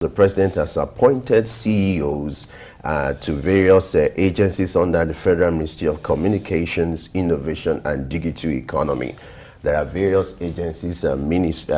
The president has appointed CEOs to various agencies under the Federal Ministry of Communications, Innovation and Digital Economy. There are various agencies, agencies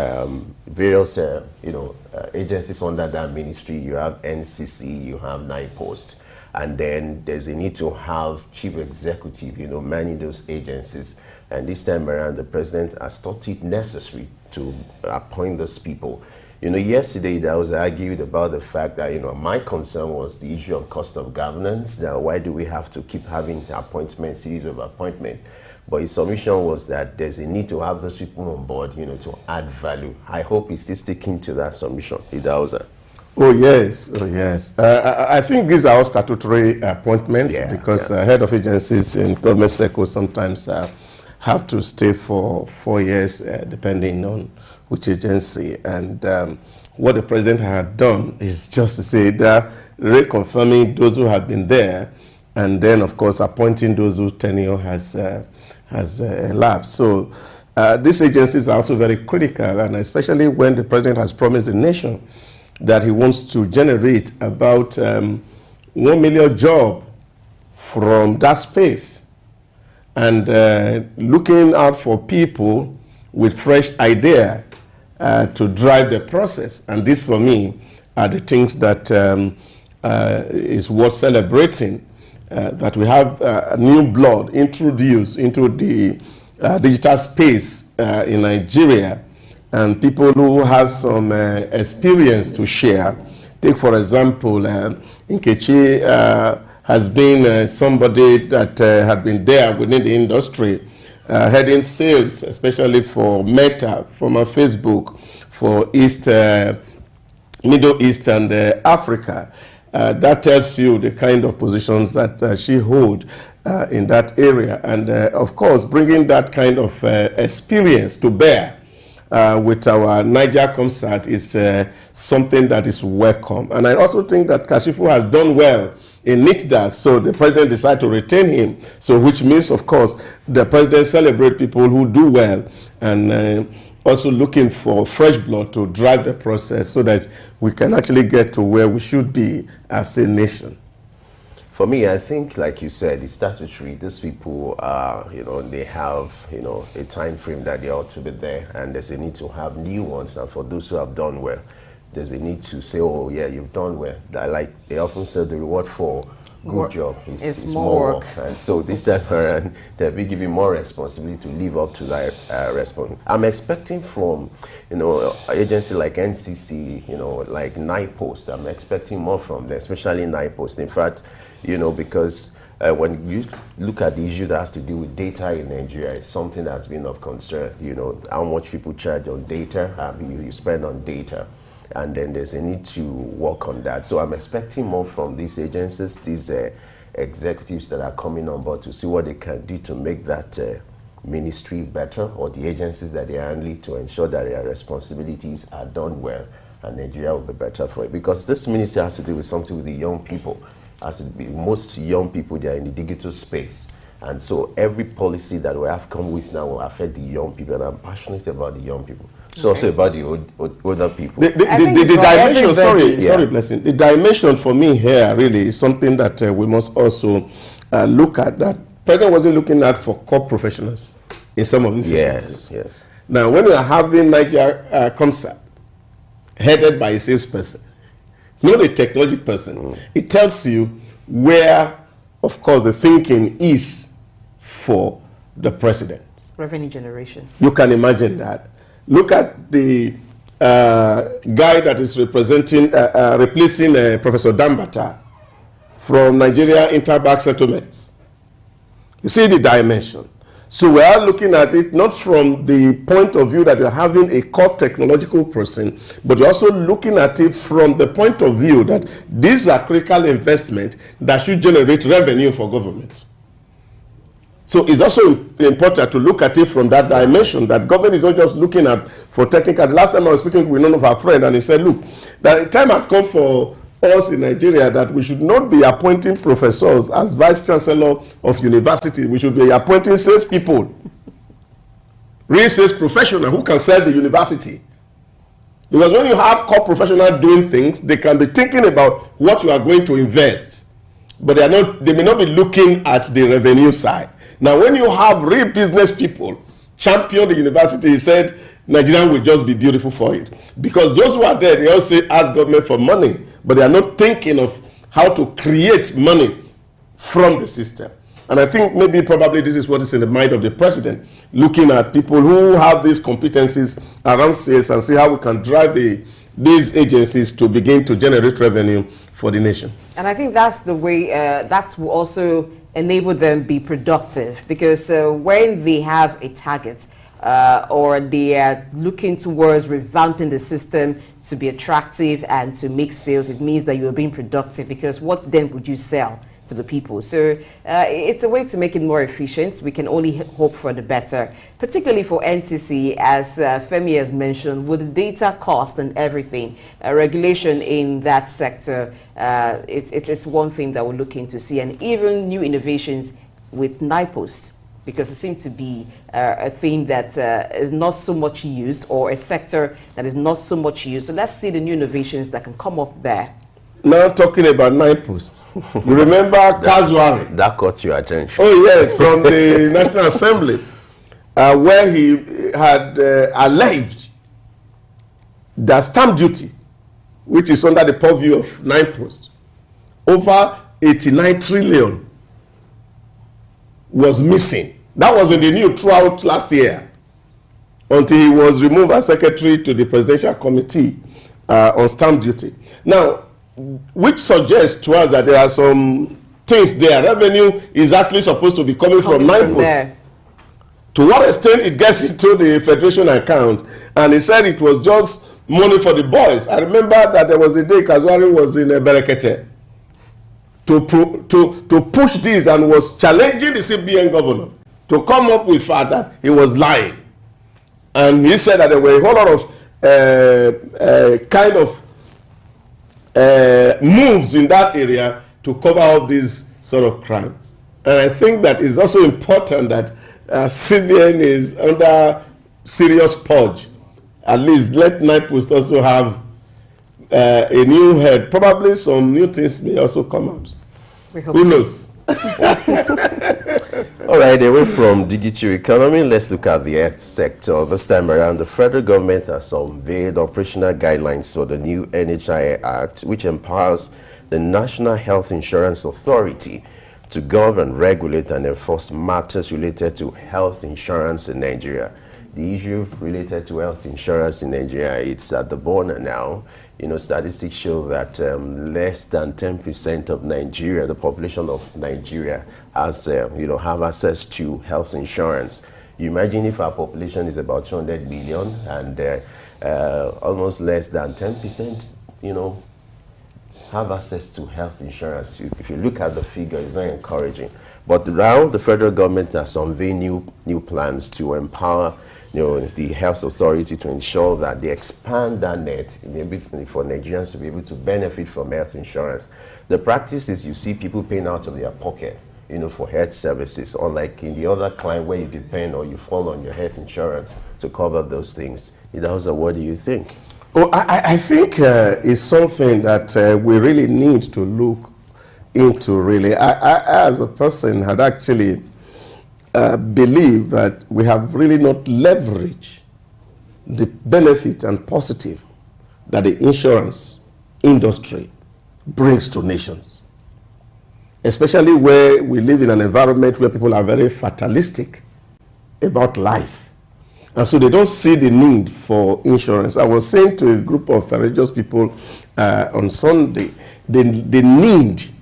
under that ministry. You have NCC, you have NIPOST, and then there's a need to have chief executive, manning those agencies. And this time around, the president has thought it necessary to appoint those people. Yesterday there was argued about the fact that, my concern was the issue of cost of governance. Now, why do we have to keep having appointments, series of appointments? But his submission was that there's a need to have those people on board, to add value. I hope he's still sticking to that submission. Oh, yes. Oh, yes. I think these are all statutory appointments because head of agencies in government circles sometimes have to stay for 4 years, depending on which agency. And what the president had done is just to say that reconfirming those who have been there, and then, of course, appointing those whose tenure has elapsed. So these agencies are also very critical, and especially when the president has promised the nation that he wants to generate about 1 million jobs from that space, and looking out for people with fresh idea to drive the process. And this, for me, are the things that is worth celebrating, that we have new blood introduced into the digital space in Nigeria, and people who have some experience to share. Take, for example, Nkechi has been somebody that had been there within the industry, heading sales, especially for Meta, from Facebook, for Middle East and Africa. That tells you the kind of positions that she holds in that area. And of course, bringing that kind of experience to bear with our Niger concert is something that is welcome. And I also think that Kashifu has done well in NITDA, so the president decided to retain him. So which means, of course, the president celebrates people who do well, and also looking for fresh blood to drive the process so that we can actually get to where we should be as a nation. For me, I think, like you said, it's statutory. These people are, they have, a time frame that they ought to be there, and there's a need to have new ones. And for those who have done well, there's a need to say, oh, yeah, you've done well. Like they often say, the reward for good job is more work. And so this time around, they'll be given more responsibility to live up to that response. I'm expecting from, agency like NCC, like NIPOST, I'm expecting more from them, especially NIPOST. In fact, because when you look at the issue that has to do with data in Nigeria, it's something that's been of concern. How much people charge on data, you spend on data, and then there's a need to work on that. So I'm expecting more from these agencies, these executives that are coming on board, to see what they can do to make that ministry better, or the agencies that they are handling, to ensure that their responsibilities are done well, and Nigeria will be better for it. Because this ministry has to do with something with the young people. As to be, most young people, they are in the digital space, and so every policy that we have come with now will affect the young people, and I'm passionate about the young people. So also about the older people. The dimension, sorry, Blessing. The dimension for me here really is something that we must also look at. That President wasn't looking at for core professionals in some of these instances. Yes. Now, when we are having Niger concert headed by a salesperson, not a technology person, it tells you where, of course, the thinking is for the president. Revenue generation. You can imagine that. Look at the guy that is replacing Professor Dambata from Nigeria Interbank Settlements. You see the dimension. So we are looking at it not from the point of view that you're having a core technological person, but you're also looking at it from the point of view that these are critical investments that should generate revenue for government. So it's also important to look at it from that dimension, that government is not just looking at for technical. The last time I was speaking with one of our friends, and he said, look, that the time had come for us in Nigeria that we should not be appointing professors as vice chancellor of university. We should be appointing salespeople, real sales professionals who can sell the university. Because when you have core professionals doing things, they can be thinking about what you are going to invest, but they may not be looking at the revenue side. Now, when you have real business people champion the university, he said, Nigeria will just be beautiful for it. Because those who are there, they all say, ask government for money, but they are not thinking of how to create money from the system. And I think probably this is what is in the mind of the president, looking at people who have these competencies around sales and see how we can drive these agencies to begin to generate revenue for the nation. And I think that's the way, that will also enable them be productive, because when they have a target or they are looking towards revamping the system to be attractive and to make sales, it means that you are being productive, because what then would you sell to the people? So it's a way to make it more efficient. We can only hope for the better, particularly for NCC, as Femi has mentioned, with the data cost and everything. Regulation in that sector, it's one thing that we're looking to see, and even new innovations with NIPOST, because it seems to be a thing that is not so much used, or a sector that is not so much used. So let's see the new innovations that can come up there. Now talking about NIPOST, you remember Kazuari? That caught your attention. Oh yes, from the National Assembly, where he had alleged that stamp duty, which is under the purview of NIPOST, over 89 trillion was missing. That was in the news throughout last year, until he was removed as secretary to the Presidential Committee on stamp duty. Now, which suggests to us that there are some things there. Revenue is actually supposed to be coming from NIPOST. To what extent it gets into the Federation account, and he said it was just money for the boys. I remember that there was a day Kazuari was in Berekete to push this, and was challenging the CBN governor to come up with fact that he was lying. And he said that there were a whole lot of kind of moves in that area to cover up this sort of crime. And I think that it's also important that CBN is under serious purge. At least let NIPOST also have a new head. Probably some new things may also come out. Who knows? All right, away from digital economy, let's look at the health sector. This time around, the federal government has unveiled operational guidelines for the new NHI Act, which empowers the National Health Insurance Authority to govern, regulate, and enforce matters related to health insurance in Nigeria. The issue related to health insurance in Nigeria, it's at the border now. You know, statistics show that less than 10% of Nigeria, the population of Nigeria, has, have access to health insurance. You imagine if our population is about 200 million and almost less than 10%, have access to health insurance. If you look at the figure, it's very encouraging. But now the federal government has unveiled new plans to empower the health authority to ensure that they expand that net for Nigerians to be able to benefit from health insurance. The practice is you see people paying out of their pocket, for health services, unlike in the other client where you depend or you fall on your health insurance to cover those things. What do you think? Well, I think it's something that we really need to look into, really. I as a person, had actually believe that we have really not leveraged the benefit and positive that the insurance industry brings to nations, especially where we live in an environment where people are very fatalistic about life, and so they don't see the need for insurance. I was saying to a group of religious people on Sunday, the need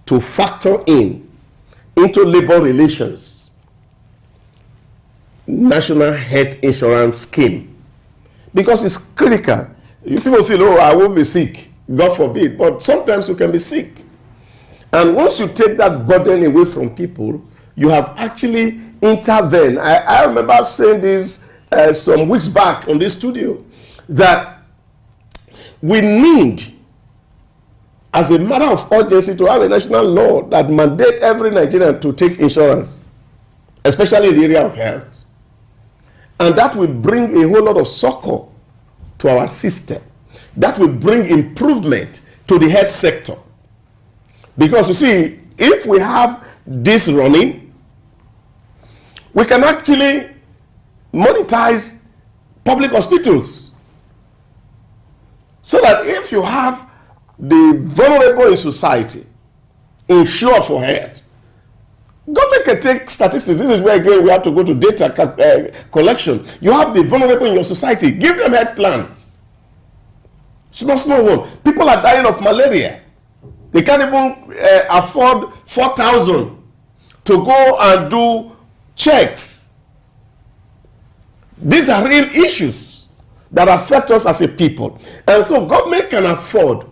to factor into labor relations national health insurance scheme, because it's critical. People feel, oh, I won't be sick, God forbid, but sometimes you can be sick. And once you take that burden away from people, you have actually intervened. I remember saying this some weeks back on this studio, that we need, as a matter of urgency, to have a national law that mandate every Nigerian to take insurance, especially in the area of health. And that will bring a whole lot of succor to our system that will bring improvement to the health sector. Because you see, if we have this running, we can actually monetize public hospitals. So that if you have the vulnerable in society insured for health, government can take statistics. This is where again we have to go to data collection. You have the vulnerable in your society, give them health plans. Small one. People are dying of malaria. They can't even afford 4,000 to go and do checks. These are real issues that affect us as a people. And so government can afford,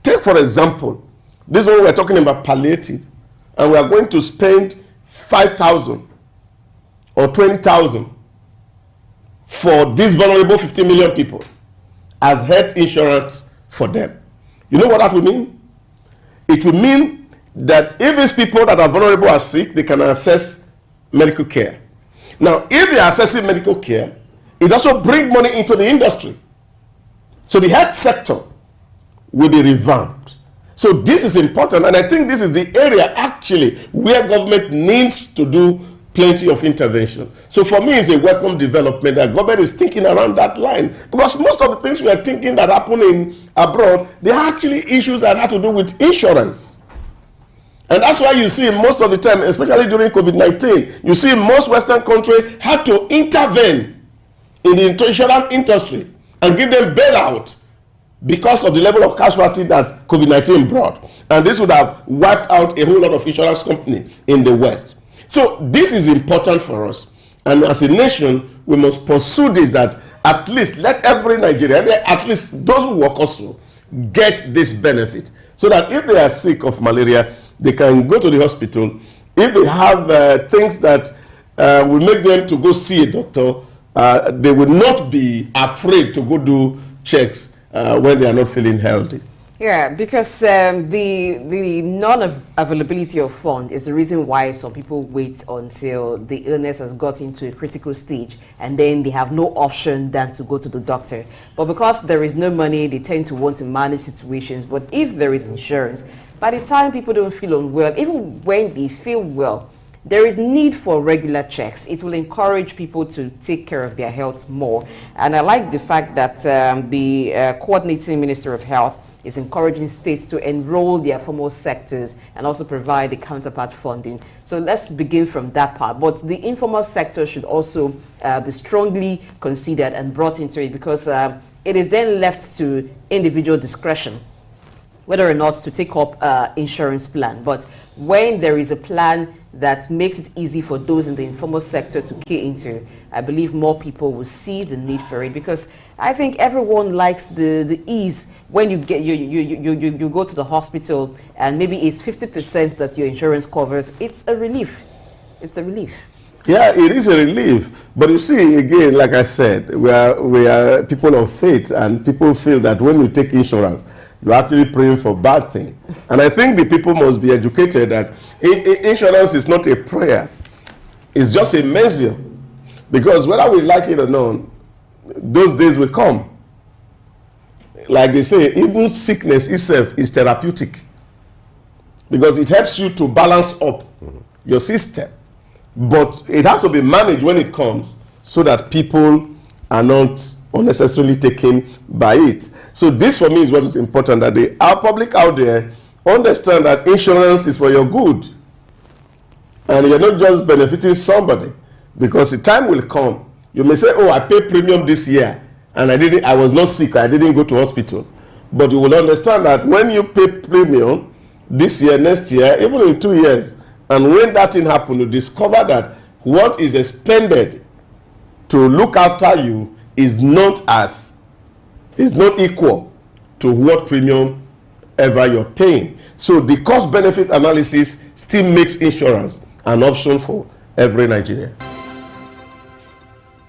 take for example, this one we're talking about palliative, and we are going to spend 5,000 or 20,000 for these vulnerable 50 million people as health insurance for them. You know what that will mean? It will mean that if these people that are vulnerable are sick, they can access medical care. Now, if they are accessing medical care, it also brings money into the industry. So the health sector will be revamped. So this is important, and I think this is the area actually where government needs to do plenty of intervention. So for me, it's a welcome development that government is thinking around that line, because most of the things we are thinking that happen in abroad, they are actually issues that have to do with insurance. And that's why you see most of the time, especially during COVID-19, you see most Western countries had to intervene in the insurance industry and give them bailout because of the level of casualty that COVID-19 brought. And this would have wiped out a whole lot of insurance companies in the West. So this is important for us. And as a nation, we must pursue this, that at least let every Nigerian, at least those who work also, get this benefit. So that if they are sick of malaria, they can go to the hospital. If they have things that will make them to go see a doctor, they will not be afraid to go do checks when they are not feeling healthy. Yeah, because the non-availability of fund is the reason why some people wait until the illness has got into a critical stage and then they have no option than to go to the doctor. But because there is no money, they tend to want to manage situations. But if there is insurance, by the time people don't feel unwell, even when they feel well, there is need for regular checks. It will encourage people to take care of their health more. And I like the fact that the coordinating Minister of Health is encouraging states to enroll their formal sectors and also provide the counterpart funding. So let's begin from that part. But the informal sector should also be strongly considered and brought into it, because it is then left to individual discretion whether or not to take up insurance plan. But when there is a plan that makes it easy for those in the informal sector to key into, I believe more people will see the need for it, because I think everyone likes the ease when you get you go to the hospital and maybe it's 50% that your insurance covers. It's a relief. It's a relief. Yeah, it is a relief. But you see, again, like I said, we are people of faith, and people feel that when you take insurance, you're actually praying for bad things. And I think the people must be educated that insurance is not a prayer. It's just a measure. Because whether we like it or not, those days will come. Like they say, even sickness itself is therapeutic. Because it helps you to balance up your system. But it has to be managed when it comes, so that people are not unnecessarily taken by it. So this for me is what is important, that our public out there understand that insurance is for your good. And you're not just benefiting somebody, because the time will come. You may say, oh, I paid premium this year and I was not sick, I didn't go to hospital. But you will understand that when you pay premium this year, next year, even in 2 years, and when that thing happens, you discover that what is expended to look after you is not equal to what premium ever you're paying. So the cost benefit analysis still makes insurance an option for every Nigerian.